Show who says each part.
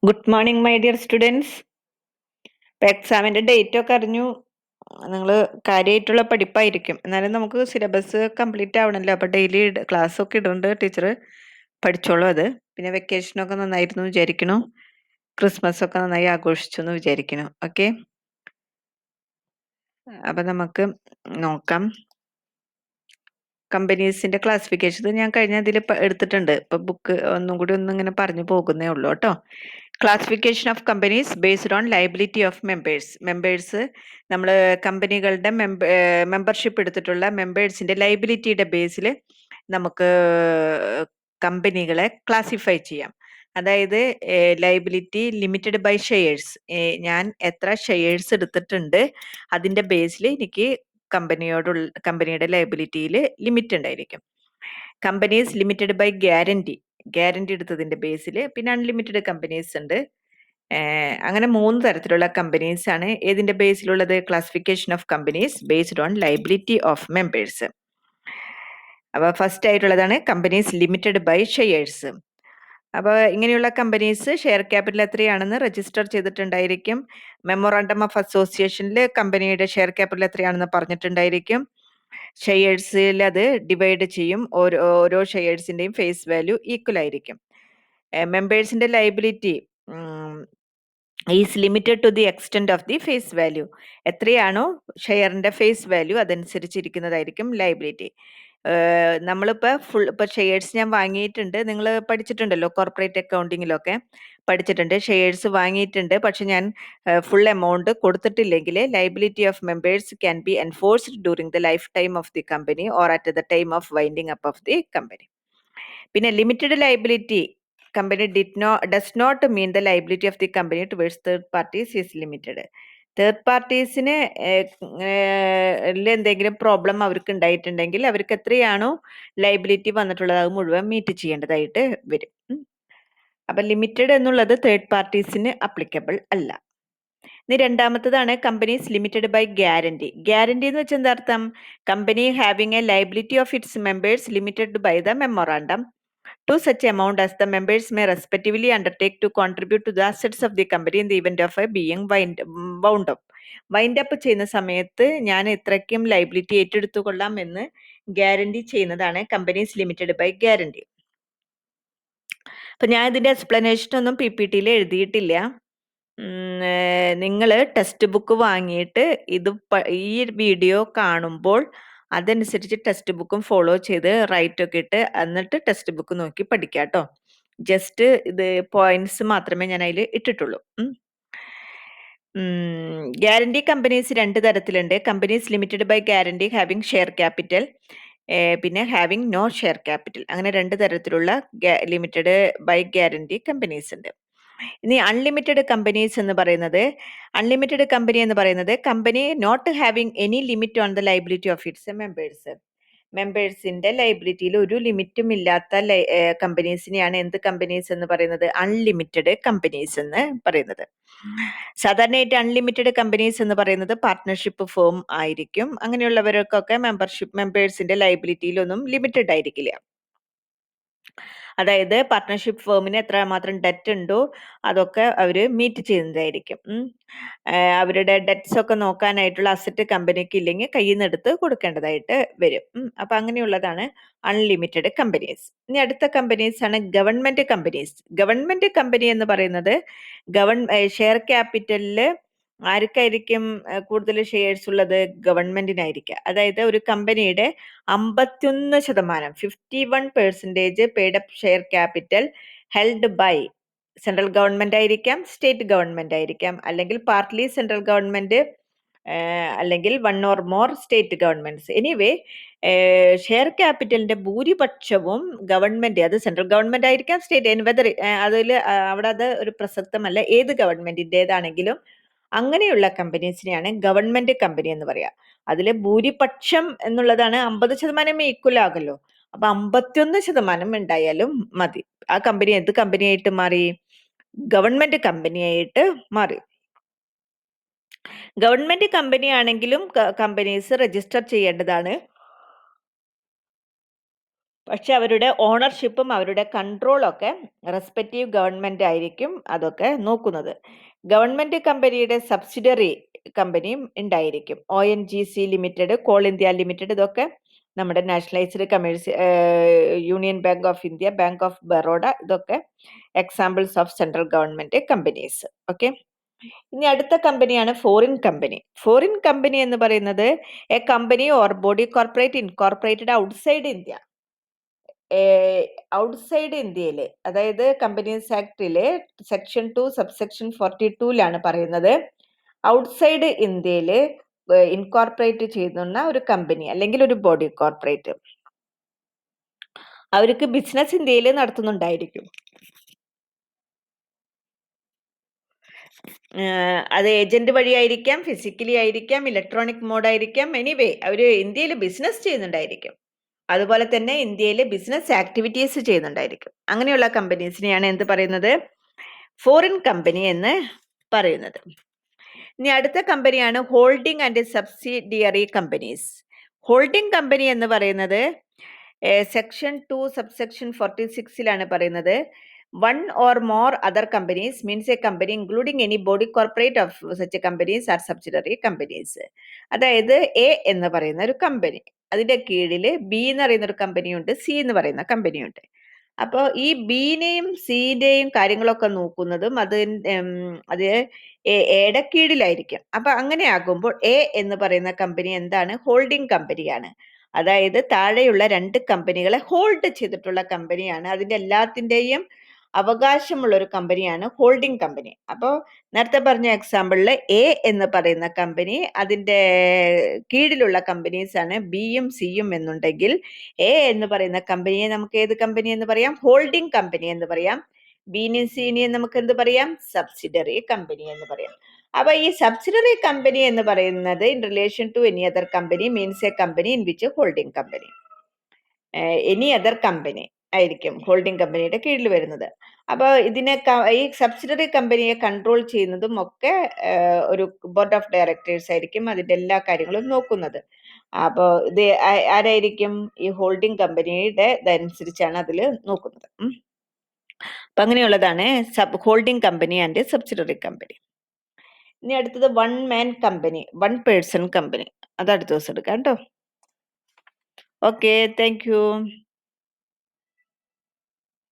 Speaker 1: Good morning my dear students. ഇപ്പം എക്സാമിൻ്റെ date ഒക്കെ അറിഞ്ഞു. നിങ്ങൾ കാര്യമായിട്ടുള്ള പഠിപ്പായിരിക്കും. എന്നാലും നമുക്ക് സിലബസ് കംപ്ലീറ്റ് ആവണമല്ലോ. അപ്പോൾ ഡെയിലി ക്ലാസ് ഒക്കെ ഇടുന്നുണ്ട് ടീച്ചർ. പഠിച്ചോളൂ അത്. പിന്നെ വെക്കേഷനൊക്കെ നന്നായിരുന്നു വിചാരിക്കണു. ക്രിസ്മസ് ഒക്കെ നന്നായി ആഘോഷിച്ചു എന്ന് വിചാരിക്കണു. ഓക്കെ, അപ്പം നമുക്ക് നോക്കാം. കമ്പനീസിന്റെ ക്ലാസിഫിക്കേഷൻ ഞാൻ കഴിഞ്ഞ ഇതിൽ എടുത്തിട്ടുണ്ട്. ഇപ്പൊ ബുക്ക് ഒന്നും കൂടി ഇങ്ങനെ പറഞ്ഞു പോകുന്നേ ഉള്ളൂ കേട്ടോ. Classification of companies based on liability of members നമ്മൾ കമ്പനികളുടെ മെമ്പർഷിപ്പ് എടുത്തിട്ടുള്ള മെമ്പേഴ്സിന്റെ ലയബിലിറ്റിയുടെ ബേസിൽ നമുക്ക് കമ്പനികളെ ക്ലാസിഫൈ ചെയ്യാം. അതായത് ലയബിലിറ്റി ലിമിറ്റഡ് ബൈ ഷെയർസ്. ഞാൻ എത്ര ഷെയർസ് എടുത്തിട്ടുണ്ട് അതിന്റെ ബേസിൽ എനിക്ക് കമ്പനിയുടെ ലയബിലിറ്റിയിൽ ലിമിറ്റ് ഉണ്ടായിരിക്കും. കമ്പനീസ് ലിമിറ്റഡ് ബൈ ഗ്യാരണ്ടി എടുത്തതിന്റെ ബേസിൽ. പിന്നെ അൺലിമിറ്റഡ് കമ്പനീസ് ഉണ്ട്. അങ്ങനെ 3 തരത്തിലുള്ള കമ്പനീസ് ആണ് ഏതിന്റെ ബേസിലുള്ളത്? Classification of companies based on liability of members. അപ്പൊ ഫസ്റ്റ് ആയിട്ടുള്ളതാണ് കമ്പനീസ് ലിമിറ്റഡ് ബൈ ഷെയർസ്. അപ്പോൾ ഇങ്ങനെയുള്ള കമ്പനീസ് ഷെയർ ക്യാപിറ്റൽ എത്രയാണെന്ന് രജിസ്റ്റർ ചെയ്തിട്ടുണ്ടായിരിക്കും. മെമ്മോറാണ്ടം ഓഫ് അസോസിയേഷനിൽ കമ്പനിയുടെ ഷെയർ ക്യാപിറ്റൽ എത്രയാണെന്ന് പറഞ്ഞിട്ടുണ്ടായിരിക്കും. ഷെയർസിൽ അത് ഡിവൈഡ് ചെയ്യും. ഓരോ ഷെയർസിന്റെയും ഫേസ് വാല്യൂ ഈക്വൽ ആയിരിക്കും. മെമ്പേഴ്സിന്റെ liability is limited to the extent of the face value. എത്രയാണോ ഷെയറിന്റെ ഫേസ് വാല്യൂ അതനുസരിച്ചിരിക്കുന്നതായിരിക്കും ലയബിലിറ്റി. ഇപ്പൊ ഷെയർസ് ഞാൻ വാങ്ങിയിട്ടുണ്ട്. നിങ്ങൾ പഠിച്ചിട്ടുണ്ടല്ലോ, കോർപ്പറേറ്റ് അക്കൗണ്ടിങ്ങിലൊക്കെ പഠിച്ചിട്ടുണ്ട്. ഷെയർസ് വാങ്ങിയിട്ടുണ്ട്, പക്ഷെ ഞാൻ ഫുൾ എമൗണ്ട് കൊടുത്തിട്ടില്ലെങ്കിൽ liability of members can be enforced during the life time of the company or at the time of winding up of the company. പിന്നെ limited liability company does not mean the liability of the company towards third parties is limited. Third പാർട്ടീസിന് എന്തെങ്കിലും problem അവർക്ക് ഉണ്ടായിട്ടുണ്ടെങ്കിൽ അവർക്ക് എത്രയാണോ liability വന്നിട്ടുള്ളത് അത് മുഴുവൻ മീറ്റ് ചെയ്യേണ്ടതായിട്ട് വരും. അപ്പൊ ലിമിറ്റഡ് എന്നുള്ളത് തേർഡ് പാർട്ടീസിന് അപ്ലിക്കബിൾ അല്ല. ഇനി രണ്ടാമത്തതാണ് companies limited by guarantee. Guarantee എന്ന് വെച്ചാൽ എന്താ അർത്ഥം? Company having a liability of its members limited by the memorandum to such amount as the members may respectively undertake to contribute to the assets of the company in the event of a being wound up. Wind up ചെയ്യുന്ന സമയത്ത് ഞാൻ ഇത്രയ്ക്കും liability ഏറ്റെടുത്തുകൊള്ളാം എന്ന് guarantee ചെയ്യുന്നതാണ് companies limited by guarantee. അപ്പൊ ഞാൻ ഇതിന്റെ explanation ഒന്നും PPT-യിൽ എഴുതിയിട്ടില്ല. നിങ്ങൾ ടെക്സ്റ്റ് ബുക്ക് വാങ്ങിയിട്ട് ഈ വീഡിയോ കാണുമ്പോൾ അതനുസരിച്ച് ടെക്സ്റ്റ് ബുക്കും ഫോളോ ചെയ്ത് റൈറ്റ് ഒക്കെ ഇട്ട് എന്നിട്ട് ടെക്സ്റ്റ് ബുക്ക് നോക്കി പഠിക്കുക കേട്ടോ. ജസ്റ്റ് ഇത് പോയിന്റ്സ് മാത്രമേ ഞാൻ അതിൽ ഇട്ടിട്ടുള്ളൂ. ഗ്യാരണ്ടി കമ്പനീസ് 2 തരത്തിലുണ്ട്. Companies limited by guarantee having share capital, പിന്നെ ഹാവിംഗ് നോ ഷെയർ ക്യാപിറ്റൽ. അങ്ങനെ 2 തരത്തിലുള്ള ലിമിറ്റഡ് ബൈ ഗ്യാരണ്ടി കമ്പനീസ് ഉണ്ട്. ഇനി അൺലിമിറ്റഡ് കമ്പനീസ് എന്ന് പറയുന്നത്, അൺലിമിറ്റഡ് കമ്പനി എന്ന് പറയുന്നത് company not having any limit on the liability of its മെമ്പേഴ്സിന്റെ ലയബിലിറ്റിയിൽ ഒരു ലിമിറ്റും ഇല്ലാത്ത കമ്പനീസിനെയാണ് എന്ത് കമ്പനീസ് എന്ന് പറയുന്നത്? അൺലിമിറ്റഡ് കമ്പനീസ് എന്ന് പറയുന്നത്. സാധാരണയായിട്ട് അൺലിമിറ്റഡ് കമ്പനീസ് എന്ന് പറയുന്നത് പാർട്ട്ണർഷിപ്പ് ഫേം ആയിരിക്കും. അങ്ങനെയുള്ളവർക്കൊക്കെ മെമ്പേഴ്സിന്റെ ലയബിലിറ്റിയിലൊന്നും ലിമിറ്റഡ് ആയിരിക്കില്ല. അതായത് പാർട്ട്ണർഷിപ്പ് ഫേമിന് എത്രമാത്രം ഡെറ്റ് ഉണ്ടോ അതൊക്കെ അവർ മീറ്റ് ചെയ്യുന്നതായിരിക്കും. അവരുടെ ഡെറ്റ്സ് ഒക്കെ നോക്കാനായിട്ടുള്ള അസറ്റ് കമ്പനിക്ക് ഇല്ലെങ്കിൽ കയ്യിൽ നിന്ന് എടുത്ത് കൊടുക്കേണ്ടതായിട്ട് വരും. അപ്പൊ അങ്ങനെയുള്ളതാണ് അൺലിമിറ്റഡ് കമ്പനീസ്. ഇനി അടുത്ത കമ്പനീസ് ആണ് ഗവൺമെന്റ് കമ്പനീസ്. ഗവൺമെന്റ് കമ്പനി എന്ന് പറയുന്നത് ഷെയർ ക്യാപിറ്റലില് ആർക്കായിരിക്കും കൂടുതൽ ഷെയർസ് ഉള്ളത്? ഗവൺമെന്റിനായിരിക്കും. അതായത് ഒരു കമ്പനിയുടെ 51% 51% paid up share capital held by central government ആയിരിക്കാം, സ്റ്റേറ്റ് ഗവൺമെന്റ് ആയിരിക്കാം, അല്ലെങ്കിൽ പാർട്ട്ലി സെൻട്രൽ ഗവൺമെന്റ്, അല്ലെങ്കിൽ 1 or more state governments. Anyway share ക്യാപിറ്റലിന്റെ ഭൂരിപക്ഷവും ഗവൺമെന്റ്, അത് സെൻട്രൽ ഗവൺമെന്റ് ആയിരിക്കാം, സ്റ്റേറ്റ്, വെദർ അവിടെ അത് ഒരു പ്രസക്തമല്ല, ഏത് ഗവൺമെന്റിൻ്റെതാണെങ്കിലും അങ്ങനെയുള്ള കമ്പനീസിനെയാണ് ഗവൺമെന്റ് കമ്പനി എന്ന് പറയാ. അതിലെ ഭൂരിപക്ഷം എന്നുള്ളതാണ് 50% ഈക്വൽ ആകല്ലോ. അപ്പൊ 51% ഉണ്ടായാലും മതി. ആ കമ്പനി എന്ത് കമ്പനിയായിട്ട് മാറി? ഗവൺമെന്റ് കമ്പനിയായിട്ട് മാറി. ഗവൺമെന്റ് കമ്പനി ആണെങ്കിലും കമ്പനീസ് രജിസ്റ്റർ ചെയ്യേണ്ടതാണ്. പക്ഷെ അവരുടെ ഓണർഷിപ്പും അവരുടെ കൺട്രോളൊക്കെ റെസ്പെക്റ്റീവ് ഗവൺമെന്റ് ആയിരിക്കും അതൊക്കെ നോക്കുന്നത്. ഗവൺമെന്റ് കമ്പനിയുടെ സബ്സിഡറി കമ്പനിയും ഉണ്ടായിരിക്കും. ONGC limited, Coal India limited, ഇതൊക്കെ നമ്മുടെ nationalised Union Bank of India, Bank of Baroda, ഇതൊക്കെ examples of central government companies. Okay, ഇനി അടുത്ത കമ്പനിയാണ് ഫോറിൻ കമ്പനി. ഫോറിൻ കമ്പനി എന്ന് പറയുന്നത് a company or body corporate incorporated outside India. Outside ഇന്ത്യയിൽ, അതായത് കമ്പനീസ് ആക്ടിലെ സെക്ഷൻ 2 സബ്സെക്ഷൻ 42 പറയുന്നത് ഔട്ട്സൈഡ് ഇന്ത്യയിൽ ഇൻകോർപ്പറേറ്റ് ചെയ്യുന്ന ഒരു കമ്പനി അല്ലെങ്കിൽ ഒരു ബോഡി കോർപ്പറേറ്റ്, അവർക്ക് ബിസിനസ് ഇന്ത്യയിൽ നടത്തുന്നുണ്ടായിരിക്കും. അത് ഏജന്റ് വഴിയായിരിക്കാം, ഫിസിക്കലി ആയിരിക്കാം, ഇലക്ട്രോണിക് മോഡായിരിക്കാം, എനിവേ അവർ ഇന്ത്യയിൽ ബിസിനസ് ചെയ്യുന്നുണ്ടായിരിക്കും. അതുപോലെ തന്നെ ഇന്ത്യയിൽ ബിസിനസ് ആക്ടിവിറ്റീസ് ചെയ്യുന്നുണ്ടായിരിക്കും. അങ്ങനെയുള്ള കമ്പനീസിനെയാണ് എന്ത് പറയുന്നത്? ഫോറിൻ കമ്പനി എന്ന് പറയുന്നത്. ഇനി അടുത്ത കമ്പനിയാണ് holding and subsidiary companies. Holding company എന്ന് പറയുന്നത് സെക്ഷൻ 2 സബ്സെക്ഷൻ 46 പറയുന്നത് one or more other companies means a company including any body corporate of such companies R subsidiary companies. അതായത് എ എന്ന് പറയുന്ന ഒരു കമ്പനി, അതിന്റെ കീഴിൽ ബി എന്ന് പറയുന്ന ഒരു കമ്പനിയുണ്ട്, സി എന്ന് പറയുന്ന കമ്പനിയുണ്ട്. അപ്പോൾ ഈ ബിനെയും സിന്റെയും കാര്യങ്ങളൊക്കെ നോക്കുന്നതും അത് എയുടെ കീഴിലായിരിക്കും. അപ്പൊ അങ്ങനെ ആകുമ്പോൾ എ എന്ന് പറയുന്ന കമ്പനി എന്താണ്? ഹോൾഡിംഗ് കമ്പനിയാണ്. അതായത് താഴെയുള്ള 2 കമ്പനികളെ ഹോൾഡ് ചെയ്തിട്ടുള്ള കമ്പനിയാണ്. അതിന്റെ എല്ലാത്തിന്റെയും അവകാശമുള്ള ഒരു കമ്പനിയാണ് ഹോൾഡിംഗ് കമ്പനി. അപ്പോൾ നേരത്തെ പറഞ്ഞ എക്സാമ്പിളിൽ എ എന്ന് പറയുന്ന കമ്പനി, അതിന്റെ കീഴിലുള്ള കമ്പനീസ് ആണ് ബിയും സിയും എന്നുണ്ടെങ്കിൽ എ എന്ന് പറയുന്ന കമ്പനിയെ നമുക്ക് ഏത് കമ്പനി എന്ന് പറയാം? ഹോൾഡിംഗ് കമ്പനി എന്ന് പറയാം. ബിനെയും സിനെയും നമുക്ക് എന്ത് പറയാം? സബ്സിഡറി കമ്പനി എന്ന് പറയാം. അപ്പൊ ഈ സബ്സിഡറി കമ്പനി എന്ന് പറയുന്നത് in relation to any other company means a company in which holding company, any other company ആയിരിക്കും ഹോൾഡിംഗ് കമ്പനിയുടെ കീഴിൽ വരുന്നത്. അപ്പോൾ ഇതിനെ ഈ സബ്സിഡറി കമ്പനിയെ കൺട്രോൾ ചെയ്യുന്നതും ഒക്കെ ഒരു ബോർഡ് ഓഫ് ഡയറക്ടേഴ്സ് ആയിരിക്കും അതിന്റെ എല്ലാ കാര്യങ്ങളും നോക്കുന്നത്. അപ്പോൾ ഇത് ആരായിരിക്കും? ഈ ഹോൾഡിംഗ് കമ്പനിയുടെ ഇതനുസരിച്ചാണ് അതിൽ നോക്കുന്നത്. അപ്പൊ അങ്ങനെയുള്ളതാണ് holding company and subsidiary company. ഇനി അടുത്തത് one man company, one person company. അത് അടുത്ത ദിവസം എടുക്കാം കേട്ടോ. Okay, thank U.